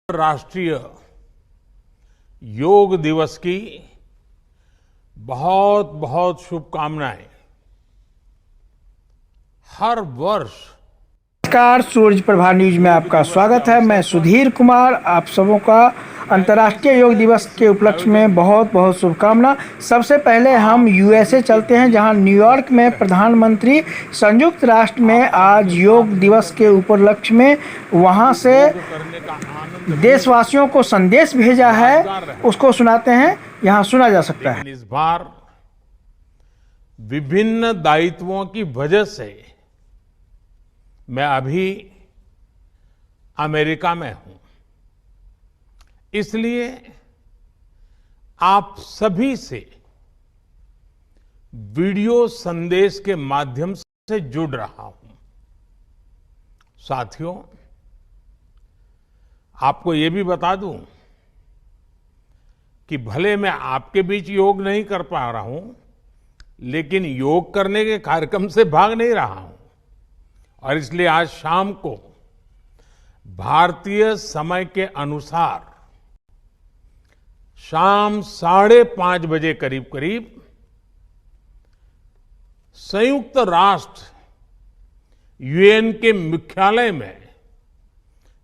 राष्ट्रीय योग दिवस की बहुत बहुत शुभकामनाएं। हर वर्ष नमस्कार, सूरज प्रभा न्यूज में आपका स्वागत है। मैं सुधीर कुमार। आप सबों का अंतर्राष्ट्रीय योग दिवस के उपलक्ष्य में बहुत बहुत शुभकामना। सबसे पहले हम यूएसए चलते हैं, जहां न्यूयॉर्क में प्रधानमंत्री संयुक्त राष्ट्र में आज योग दिवस के उपलक्ष्य में वहां से देशवासियों को संदेश भेजा है, उसको सुनाते हैं। यहाँ सुना जा सकता है। इस बार विभिन्न दायित्वों की वजह से मैं अभी अमेरिका में हूं, इसलिए आप सभी से वीडियो संदेश के माध्यम से जुड़ रहा हूं। साथियों, आपको ये भी बता दूं कि भले मैं आपके बीच योग नहीं कर पा रहा हूं, लेकिन योग करने के कार्यक्रम से भाग नहीं रहा हूं। और इसलिए आज शाम को भारतीय समय के अनुसार शाम 5:30 बजे करीब संयुक्त राष्ट्र यूएन के मुख्यालय में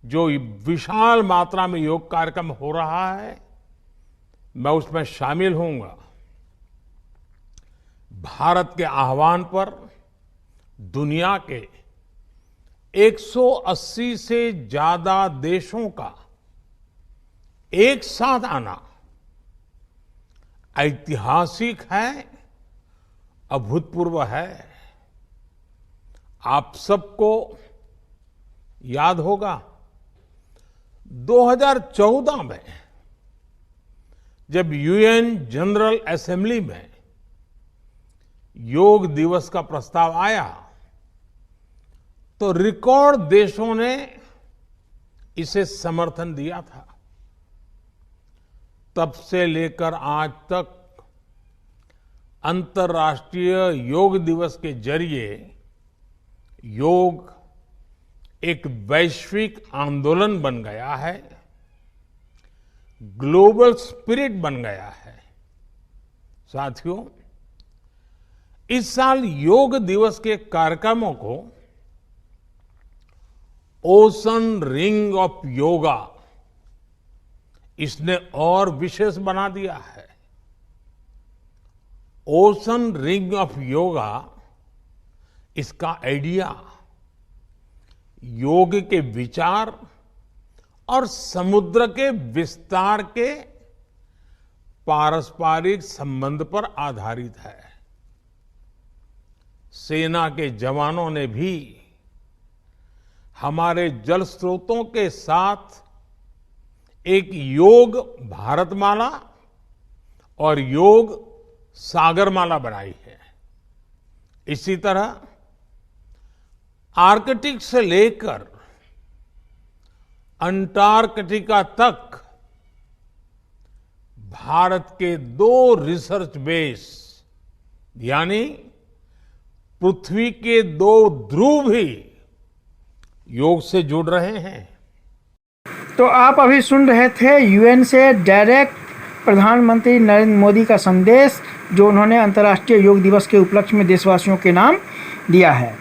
जो विशाल मात्रा में योग कार्यक्रम हो रहा है, मैं उसमें शामिल होऊंगा। भारत के आह्वान पर दुनिया के 180 से ज्यादा देशों का एक साथ आना ऐतिहासिक है, अभूतपूर्व है। आप सबको याद होगा 2014 में जब यूएन जनरल असेंबली में योग दिवस का प्रस्ताव आया तो रिकॉर्ड देशों ने इसे समर्थन दिया था। तब से लेकर आज तक अंतर्राष्ट्रीय योग दिवस के जरिए योग एक वैश्विक आंदोलन बन गया है, ग्लोबल स्पिरिट बन गया है। साथियों, इस साल योग दिवस के कार्यक्रमों को ओशन रिंग ऑफ योगा इसने और विशेष बना दिया है। ओशन रिंग ऑफ योगा, इसका आइडिया योग के विचार और समुद्र के विस्तार के पारस्परिक संबंध पर आधारित है। सेना के जवानों ने भी हमारे जल स्रोतों के साथ एक योग भारतमाला और योग सागरमाला बनाई है। इसी तरह आर्कटिक से लेकर अंटार्कटिका तक भारत के 2 रिसर्च बेस यानी पृथ्वी के 2 ध्रुव भी योग से जुड़ रहे हैं। तो आप अभी सुन रहे थे यूएन से डायरेक्ट प्रधानमंत्री नरेंद्र मोदी का संदेश, जो उन्होंने अंतर्राष्ट्रीय योग दिवस के उपलक्ष्य में देशवासियों के नाम दिया है।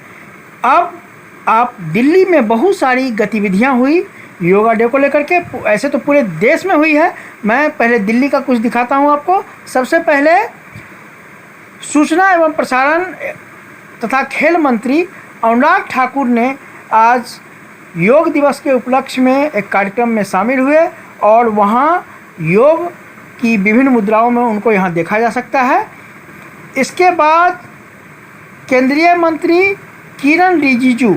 अब आप दिल्ली में बहुत सारी गतिविधियां हुई योगा डे को लेकर के, ऐसे तो पूरे देश में हुई है। मैं पहले दिल्ली का कुछ दिखाता हूं आपको। सबसे पहले सूचना एवं प्रसारण तथा खेल मंत्री अनुराग ठाकुर ने आज योग दिवस के उपलक्ष्य में एक कार्यक्रम में शामिल हुए और वहां योग की विभिन्न मुद्राओं में उनको यहां देखा जा सकता है। इसके बाद केंद्रीय मंत्री किरण रिजिजू,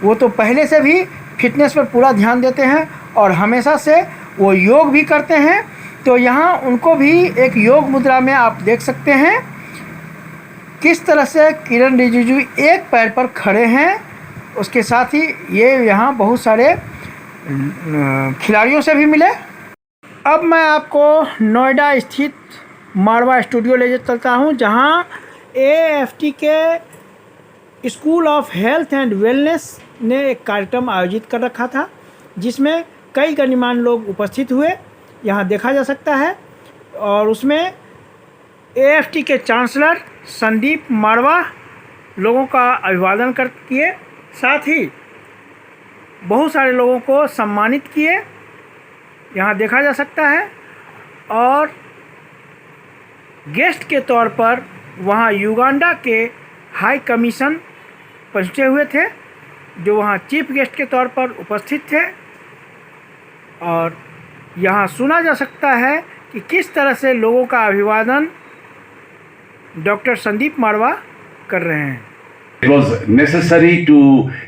वो तो पहले से भी फिटनेस पर पूरा ध्यान देते हैं और हमेशा से वो योग भी करते हैं, तो यहाँ उनको भी एक योग मुद्रा में आप देख सकते हैं किस तरह से किरण रिजिजू एक पैर पर खड़े हैं। उसके साथ ही ये यहाँ बहुत सारे खिलाड़ियों से भी मिले। अब मैं आपको नोएडा स्थित मारवा स्टूडियो ले चलता हूँ, जहाँ एएफटी के school of health and wellness ने एक कार्यक्रम आयोजित कर रखा था, जिसमें कई गणमान्य लोग उपस्थित हुए, यहाँ देखा जा सकता है। और उसमें AFT के चांसलर संदीप मारवा लोगों का अभिवादन किए, साथ ही बहुत सारे लोगों को सम्मानित किए, यहाँ देखा जा सकता है। और गेस्ट के तौर पर वहाँ युगांडा के हाई कमीशन पहुँचे हुए थे, जो वहाँ चीफ गेस्ट के तौर पर उपस्थित थे। और यहाँ सुना जा सकता है कि किस तरह से लोगों का अभिवादन डॉक्टर संदीप मारवा कर रहे हैं। It was necessary to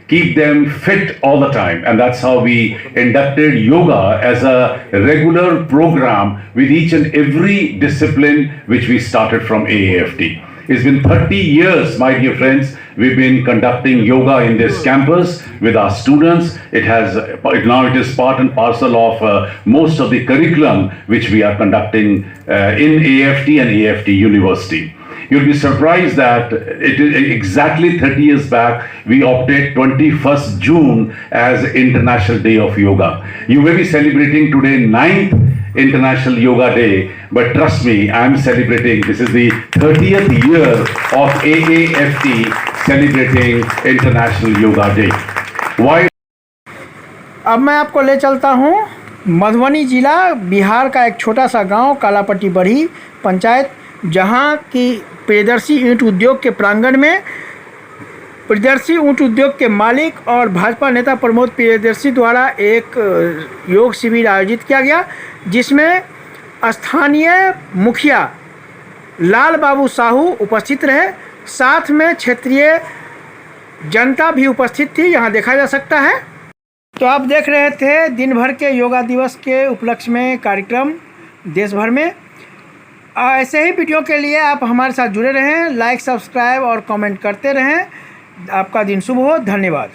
keep them fit all the time, and that's how we inducted yoga as a regular program with each and every discipline which we started from AAFT. It's been 30 years, my dear friends, we've been conducting yoga in this campus with our students. Now it is part and parcel of most of the curriculum which we are conducting in AAFT and AAFT University. You'll be surprised that it is exactly 30 years back we opted 21st June as International Day of Yoga. You may be celebrating today 9th International Yoga Day, but trust me, I'm celebrating, this is the 30th year of AAFT celebrating International Yoga Day. Why? अब मैं आपको ले चलता हूँ मधुबनी जिला बिहार का एक छोटा सा गांव कालापट्टी बरही पंचायत, जहां की प्रियदर्शी ईंट उद्योग के प्रांगण में प्रियदर्शी ईंट उद्योग के मालिक और भाजपा नेता प्रमोद प्रियदर्शी द्वारा एक योग शिविर आयोजित किया गया, जिसमें स्थानीय मुखिया लाल बाबू साहू उपस्थित रहे, साथ में क्षेत्रीय जनता भी उपस्थित थी, यहाँ देखा जा सकता है। तो आप देख रहे थे दिन भर के योगा दिवस के उपलक्ष्य में कार्यक्रम देश भर में। ऐसे ही वीडियो के लिए आप हमारे साथ जुड़े रहें, लाइक, सब्सक्राइब और कमेंट करते रहें। आपका दिन शुभ हो। धन्यवाद।